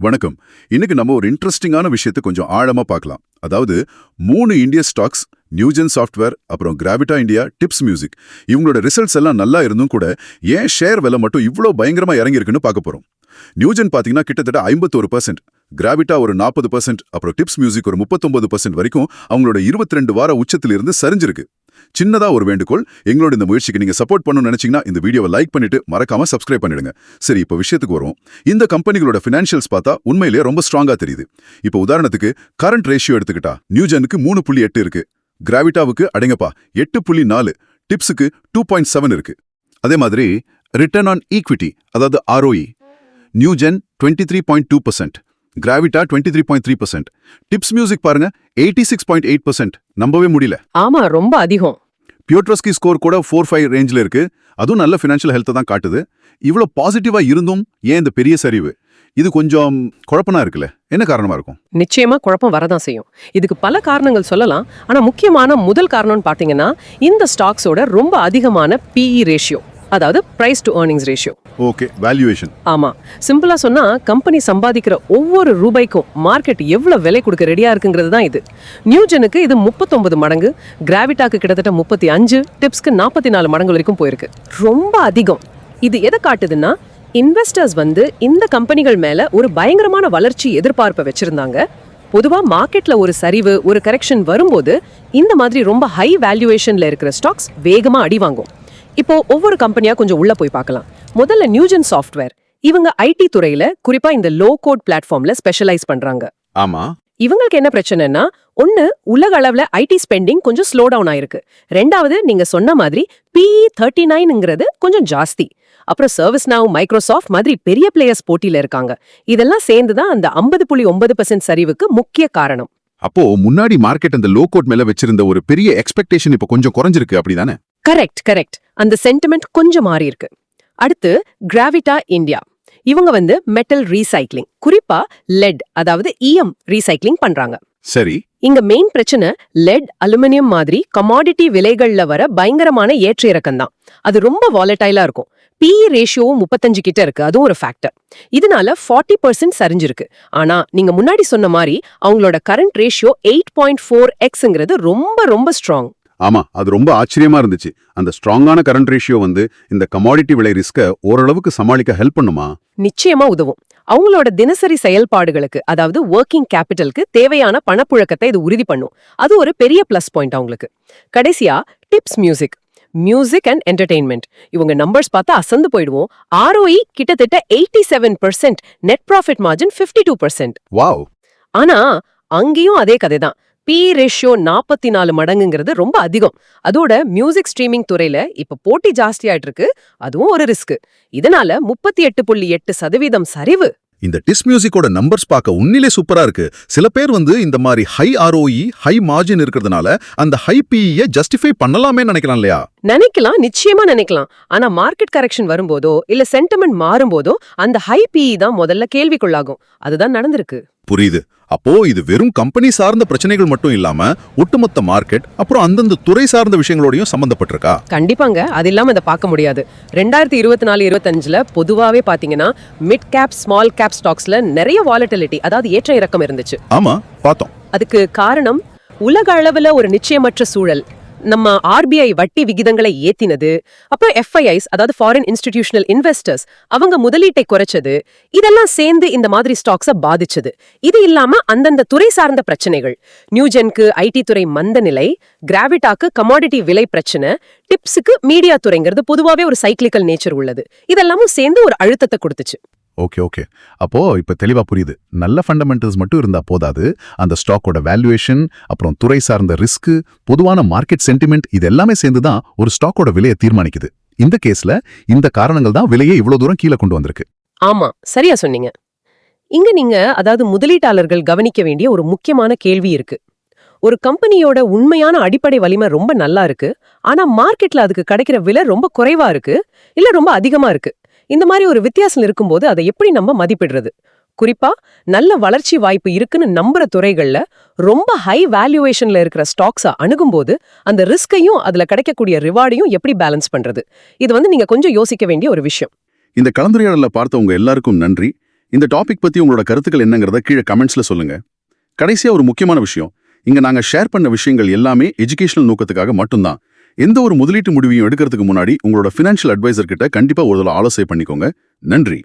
வணக்கம். இன்னைக்கு நம்ம ஒரு இன்ட்ரெஸ்டிங்கான விஷயத்தை கொஞ்சம் ஆழமா பார்க்கலாம். அதாவது 3 இந்திய ஸ்டாக்ஸ், நியூஜென் சாஃப்ட்வேர், அப்புறம் கிராவிட்டா இந்தியா, டிப்ஸ் மியூசிக் இவங்களோட ரிசல்ட்ஸ் எல்லாம் நல்லா இருந்தும் கூட ஏன் ஷேர் விலை மட்டும் இவ்ளோ பயங்கரமா இறங்கி இருக்குன்னு பார்க்க போறோம். நியூஜென் பாத்தீங்கன்னா கிட்டத்தட்ட 51%, கிராவிட்டா ஒரு 40%, அப்புறம் டிப்ஸ் மியூசிக் ஒரு 39% வரைக்கும் அவங்களோட 22 வார உச்சத்திலிருந்து சரிஞ்சிருக்கு. சின்னதா ஒரு வேண்டுகோள், எங்களோட இந்த முயற்சிக்கு நீங்க சப்போர்ட் பண்ணணும்னு நினைச்சீங்கன்னா இந்த வீடியோவை லைக் பண்ணிட்டு மறக்காம சப்ஸ்கிரைப் பண்ணிடுங்க. சரி, இப்போ விஷயத்துக்கு வருவோம். இந்த கம்பெனிகளோட ஃபினான்ஷியல்ஸ் பார்த்தா உண்மையிலேயே ரொம்ப ஸ்ட்ராங்கா தெரியுது. இப்போ உதாரணத்துக்கு கரண்ட் ரேஷியோ எடுத்துக்கிட்டா நியூஜனுக்கு 3.8 இருக்கு, கிராவிட்டாவுக்கு அடங்கப்பா 8.4, டிப்ஸுக்கு 2.7 இருக்கு. அதே மாதிரி ரிட்டர்ன் ஆன் ஈக்விட்டி, அதாவது ROE, நியூஜென் 23.2%, கிராவிட்டா 23.3%, டிப்ஸ் மியூசிக் பாருங்க 86.8%. நம்பவே முடியல. ஆமா, ரொம்ப அதிகம். பியூட்ரஸ்கி ஸ்கோர் கூட 4-5 ரேஞ்சில் இருக்கு. அதுவும் நல்ல ஃபினான்ஷியல் ஹெல்த்தை தான் காட்டுது. இவ்வளோ பாசிட்டிவா இருந்தும் ஏன் இந்த பெரிய சரிவு? இது கொஞ்சம் குழப்பமா இருக்குல்ல. என்ன காரணமா இருக்கும்? நிச்சயமா குழப்பம் வரதான் செய்யும். இதுக்கு பல காரணங்கள் சொல்லலாம். ஆனா முக்கியமான முதல் காரணம்னு பாத்தீங்கன்னா இந்த ஸ்டாக்ஸோட ரொம்ப அதிகமான PE ரேஷியோ, அதாவது price to earnings ratio. Okay, valuation. ஆமா, சிம்பிளா சொன்னா கம்பெனி சம்பாதிக்கிற ஒவ்வொரு ரூபாய்க்கும் மார்க்கெட் எவ்வளவு விலை கொடுக்க ரெடியா இருக்குங்கிறது தான் இது. நியூஜனுக்கு இது 39 மடங்கு, கிராவிட்டாக்கு கிட்டத்தட்ட 35, டிப்ஸ்க்கு 44 மடங்கு வரைக்கும் போயிருக்கு. ரொம்ப அதிகம். இது எதை காட்டுதுன்னா, இன்வெஸ்டர்ஸ் இந்த கம்பெனிகள் மேல ஒரு பயங்கரமான வளர்ச்சி எதிர்பார்ப்பை வச்சிருந்தாங்க. பொதுவா மார்க்கெட்ல ஒரு சரிவு, ஒரு கரெக்ஷன் வரும்போது இந்த மாதிரி ரொம்ப ஹை வேல்யூவேஷன்ல இருக்கிற ஸ்டாக்ஸ் வேகமா அடி வாங்கும். இப்போ ஒவ்வொரு கம்பெனியா கொஞ்சம் உள்ள போய் பார்க்கலாம். முதல்ல நியூஜென் சாஃப்ட்வேர். இவங்க IT துறையில, குறிப்பா இந்த லோ கோட் பிளாட்ஃபார்ம்ல ஸ்பெஷலைஸ் பண்றாங்க. ஆமா. இவங்களுக்கு என்ன பிரச்சனைன்னா, ஒன்னு உலக அளவுல IT ஸ்பெண்டிங் கொஞ்சம் ஸ்லோ டவுன் ஆயிருக்கு. ரெண்டாவது, நீங்க சொன்ன மாதிரி PE 39ங்கிறது கொஞ்சம் ஜாஸ்தி. அப்புறம் ServiceNow, மைக்ரோசாஃப்ட் மாதிரி பெரிய பிளேயர்ஸ் போட்டியில இருக்காங்க. இதெல்லாம் சேர்ந்துதான் அந்த 50.9% சரிவுக்கு முக்கிய காரணம். அப்போ முன்னாடி மார்க்கெட் அந்த லோ கோட் மேல வச்சிருந்த ஒரு பெரிய எக்ஸ்பெக்டேஷன் இப்போ கொஞ்சம் குறைஞ்சிருக்கு, அப்படிதானே? கரெக்ட். அந்த சென்டிமெண்ட் கொஞ்சம் மாறி இருக்கு. அடுத்து கிராவிட்டா இந்தியா. இவங்க மெட்டல் ரீசைக்ளிங், குறிப்பா லெட், அதாவது EM ரீசைக்ளிங் பண்றாங்க. சரி. இங்க மெயின் பிரச்சனை லெட், அலுமினியம் மாதிரி கமாடிட்டி விலைகள்ல வர பயங்கரமான ஏற்ற இறக்கம் தான். அது ரொம்ப வாலடைலா இருக்கும். PE ரேஷியோவும் 35 கிட்ட இருக்கு, அதுவும் ஒரு ஃபேக்டர். இதனால 40% சரிஞ்சிருக்கு. ஆனா நீங்க முன்னாடி சொன்ன மாதிரி அவங்களோட கரண்ட் ரேஷியோ 8.4x ரொம்ப ரொம்ப ஸ்ட்ராங். ஆமா, அது ரொம்ப ஆச்சரியமா இருந்துச்சு. அந்த ஸ்ட்ராங்கான கரண்ட் ரேஷியோ இந்த கமாடிட்டி விலை ரிஸ்க ஓரளவுக்கு சமாளிக்க ஹெல்ப் பண்ணுமா? நிச்சயமா உதவும். அவங்களோட தினசரி செயல்பாடுகளுக்கு, அதாவது ஒர்க்கிங் கேபிட்டலுக்கு தேவையான பணப்புழக்கத்தை இது உறுதி பண்ணும். அது ஒரு பெரிய பிளஸ் பாயிண்ட் அவங்களுக்கு. கடைசியா டிப்ஸ் மியூசிக் அண்ட் என்டர்டெயின்மெண்ட். இவங்க நம்பர்ஸ் பார்த்தா அசந்து போயிடுவோம். ROE கிட்டத்தட்ட 87%, நெட் ப்ராஃபிட் மார்ஜின் 52%. வாவ். ஆனா அங்கேயும் அதே கதை தான். PE ரேஷியோ 44 மடங்குங்கிறது ரொம்ப அதிகம். அதோட மியூசிக் ஸ்ட்ரீமிங் துறையில இப்ப போட்டி ஜாஸ்தியாயிட்டு இருக்கு. அதுவும் ஒரு ரிஸ்க். இதனால 38.8% சரிவு. இந்த டிப்ஸ் மியூசிக்கோட நம்பர்ஸ் பார்க்க உண்மையிலே சூப்பரா இருக்கு. சில பேர் இந்த மாதிரி ஹை ROE, ஹை மார்ஜின் இருக்கிறதுனால அந்த ஹை PE ஜஸ்டிஃபை பண்ணலாமே நினைக்கலாம் இல்லையா? நினைக்கலாம், நிச்சயமா நினைக்கலாம். ஆனா மார்க்கெட் கரெக்ஷன் வரும்போதோ இல்ல சென்டிமெண்ட் மாறும்போதோ அந்த ஹை PE தான் முதல்ல கேள்விக்குள்ளாகும். அதுதான் நடந்திருக்கு. புரியுது. அப்போ இது வெறும் கம்பெனி சார்ந்த பிரச்சனைகள் மட்டும் இல்லாம ஒட்டுமொத்த மார்க்கெட், அப்புறம் அந்தந்த துறை சார்ந்த விஷயங்களோடையும் சம்பந்தப்பட்டிருக்கா? கண்டிப்பாங்க. அது இல்லாம இதை பார்க்க முடியாது. 2024-25ல பொதுவாவே பாத்தீங்கன்னா மிட் கேப், ஸ்மால் கேப் ஸ்டாக்ஸ்ல நிறைய வாலட்டிலிட்டி, அதாவது ஏற்ற இறக்கம் இருந்துச்சு. ஆமா, பார்த்தோம். அதுக்கு காரணம் உலக அளவுல ஒரு நிச்சயமற்ற சூழல், நம்ம RBI வட்டி விகிதங்களை ஏத்தினது, அப்புறம் FIIs, அதாவது ஃபாரின் இன்ஸ்டிடியூஷனல் இன்வெஸ்டர்ஸ், அவங்க முதலீட்டை குறைச்சது, இதெல்லாம் சேர்ந்து இந்த மாதிரி ஸ்டாக்ஸை பாதிச்சது. இது இல்லாம அந்தந்த துறை சார்ந்த பிரச்சனைகள், நியூஜென்க்கு IT துறை மந்த நிலை, கிராவிட்டாக்கு கமாடிட்டி விலை பிரச்சனை, டிப்ஸுக்கு மீடியா துறைங்கிறது பொதுவாவே ஒரு சைக்கிளிக்கல் நேச்சர் உள்ளது. இதெல்லாமும் சேர்ந்து ஒரு அழுத்தத்தை கொடுத்துச்சு. ஓகே. அப்போ இப்ப தெளிவா புரியுது. நல்ல ஃபண்டமெண்டல்ஸ் மட்டும் இருந்தா போதாது. அந்த ஸ்டாக்கோட வேல்யூவேஷன், அப்புறம் துறை சார்ந்த ரிஸ்க், பொதுவான மார்க்கெட் சென்டிமெண்ட், இது எல்லாமே சேர்ந்துதான் ஒரு ஸ்டாக்கோட விலையை தீர்மானிக்குது. இந்த கேஸ்ல இந்த காரணங்கள் தான் விலையை இவ்வளவு தூரம் கீழே கொண்டு வந்திருக்கு. ஆமா, சரியா சொன்னீங்க. இங்க நீங்க, அதாவது முதலீட்டாளர்கள் கவனிக்க வேண்டிய ஒரு முக்கியமான கேள்வி இருக்கு. ஒரு கம்பெனியோட உண்மையான அடிப்படை வலிமை ரொம்ப நல்லா இருக்கு, ஆனா மார்க்கெட்ல அதுக்கு கிடைக்கிற விலை ரொம்ப குறைவா இருக்கு, இல்ல ரொம்ப அதிகமா இருக்கு. இந்த மாதிரி ஒரு வித்தியாசம் இருக்கும்போது அதை எப்படி நம்ம மதிப்பிடுறது? குறிப்பா நல்ல வளர்ச்சி வாய்ப்பு இருக்குன்னு நம்புற துறைகள்ல ரொம்ப ஹை வேல்யூவேஷன்ல இருக்கிற ஸ்டாக்ஸை அணுகும்போது அந்த ரிஸ்கையும் அதுல கிடைக்கக்கூடிய ரிவார்டையும் எப்படி பேலன்ஸ் பண்றது? இது நீங்க கொஞ்சம் யோசிக்க வேண்டிய ஒரு விஷயம். இந்த கலந்துரையாடல பார்த்தவங்க எல்லாருக்கும் நன்றி. இந்த டாபிக் பத்தி உங்களோட கருத்துக்கள் என்னங்கறத கீழே கமெண்ட்ஸ்ல சொல்லுங்க. கடைசியா ஒரு முக்கியமான விஷயம், இங்க நாங்க ஷேர் பண்ண விஷயங்கள் எல்லாமே எஜுகேஷனல் நோக்கத்துக்காக மட்டும்தான். எந்த ஒரு முதலீட்டு முடிவையும் எடுக்கிறதுக்கு முன்னாடி உங்களோட ஃபினான்ஷியல் அட்வைசர் கிட்ட கண்டிப்பா ஒரு தடவை ஆலோசனை பண்ணிக்கோங்க. நன்றி.